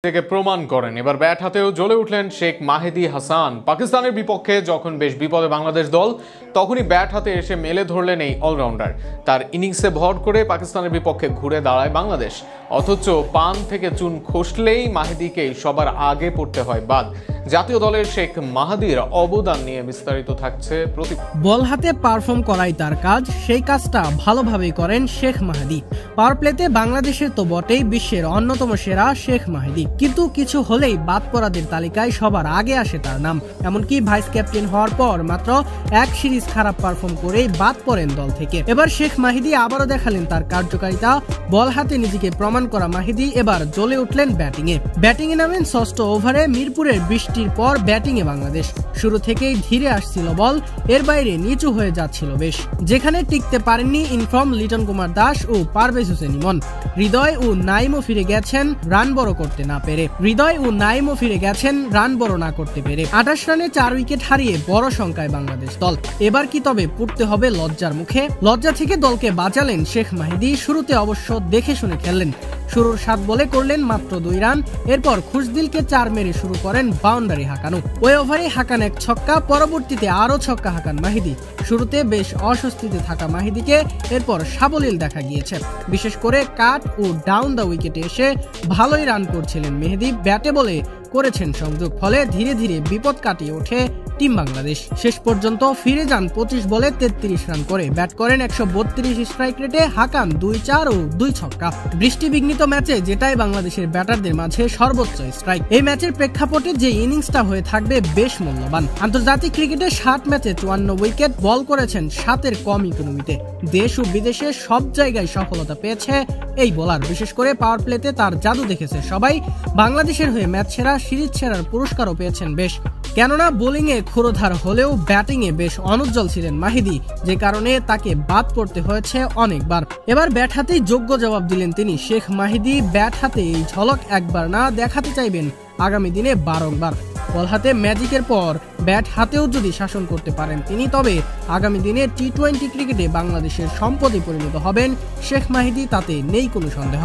থেকে প্রমাণ করেন। এবার ব্যাট হাতেও জ্বলে উঠলেন শেখ মাহেদী হাসান। পাকিস্তানের বিপক্ষে যখন বেশ বিপদে বাংলাদেশ দল, তখনই ব্যাট হাতে এসে মেলে ধরলেন এই অলরাউন্ডার। তার ইনিংসে ভর করে পাকিস্তানের বিপক্ষে ঘুরে দাঁড়ায় বাংলাদেশ। অথচ পান থেকে চুন খসলেই মাহেদীকেই সবার আগে পড়তে হয় বাদ। জাতীয় দলের শেখ মাহেদীর অবদান নিয়ে বিস্তারিত থাকছে বল হাতে পারফর্ম করাই তার কাজ, সেই কাজটা ভালোভাবেই করেন শেখ মাহেদী। পাওয়ার প্লেতে বাংলাদেশের তো বটেই বিশ্বের অন্যতম সেরা শেখ মাহেদী, কিন্তু কিছু হলেই বাদ পড়াদের তালিকায় সবার আগে আসে তার নাম। এমনকি ভাইস ক্যাপ্টেন হওয়ার পর মাত্র এক সিরিজ খারাপ পারফর্ম করেই বাদ পড়েন দল থেকে। এবার শেখ মাহেদী আবারও দেখালেন তার কার্যকারিতা। বল হাতে নিজেকে প্রমাণ করা মাহেদী এবার জ্বলে উঠলেন ব্যাটিংয়ে নামেন ষষ্ঠ ওভারে। মিরপুরের বৃষ্টির পর ব্যাটিংয়ে বাংলাদেশ শুরু থেকেই ধীরে আসছিল বল, এর বাইরে নিচু হয়ে যাচ্ছিল বেশ। যেখানে টিকতে পারেননি ইনফর্ম লিটন কুমার দাস ও পারভেজ হোসেন ইমন। হৃদয় ও নাইমও ফিরে গেছেন রান বড় করতে না পেরে। 28 রানে 4 উইকেট হারিয়ে বড় সংখ্যায় বাংলাদেশ দল। এবার কি তবে পড়তে হবে লজ্জার মুখে? লজ্জা থেকে দলকে বাঁচালেন শেখ মাহেদী। শুরুতে অবশ্য দেখে শুনে খেললেন। শুরুর 7 বলে করলেন মাত্র 2 রান। এরপর খুশদিলকে 4 মেরে শুরু করেন বাউন্ডারি হাঁকানো। ওই ওভারে হাঁকান এক ছক্কা, পরবর্তীতে আরো ছক্কা হাঁকান মাহেদী। শুরুতে বেশ অস্বস্তিতে থাকা মাহেদীকে এরপর সাবলীল দেখা গিয়েছে। বিশেষ করে কাট ও ডাউন দ্য উইকেটে এসে ভালোই রান করছিলেন মেহেদী। ব্যাটে বলে করেছেন সংযোগ, ফলে ধীরে ধীরে বিপদ কাটিয়ে ওঠে টিম বাংলাদেশ। শেষ পর্যন্ত ফিরে যান 25 বলে 33 রান করে। ব্যাট করেন 132 স্ট্রাইক রেটে, হাঁকান 2-4 ও 2 ছক্কা। বৃষ্টি বিঘ্নিত ম্যাচে যেটাই বাংলাদেশের ব্যাটারদের মাঝে সর্বোচ্চ স্ট্রাইক। এই ম্যাচের প্রেক্ষাপটে যে ইনিংসটা হয়ে থাকবে বেশ মূল্যবান। আন্তর্জাতিক ক্রিকেটে 60 ম্যাচে 54 উইকেট, বল করেছেন 7-এর কম ইকোনমিতে। দেশ ও বিদেশে সব জায়গায় সফলতা পেয়েছে এই বোলার। বিশেষ করে পাওয়ার প্লেতে তার জাদু দেখেছে সবাই। বাংলাদেশের হয়ে ম্যাচ সেরা, সিরিজ সেরার পুরস্কারও পেয়েছেন বেশ। কেননা বোলিংয়ে ক্ষুরোধার হলেও ব্যাটিংয়ে বেশ অনুজ্জ্বল ছিলেন মাহেদী, যে কারণে তাকে বাদ পড়তে হয়েছে অনেকবার। এবার ব্যাট হাতেই যোগ্য জবাব দিলেন তিনি। শেখ মাহেদী ব্যাট হাতে এই ঝলক একবার না দেখাতে চাইবেন আগামী দিনে বারংবার। বল হাতে ম্যাজিকের পর ব্যাট হাতেও যদি শাসন করতে পারেন তিনি, তবে আগামী দিনে টি-20 ক্রিকেটে বাংলাদেশের সম্পদে পরিণত হবেন শেখ মাহেদী, তাতে নেই কোনো সন্দেহ।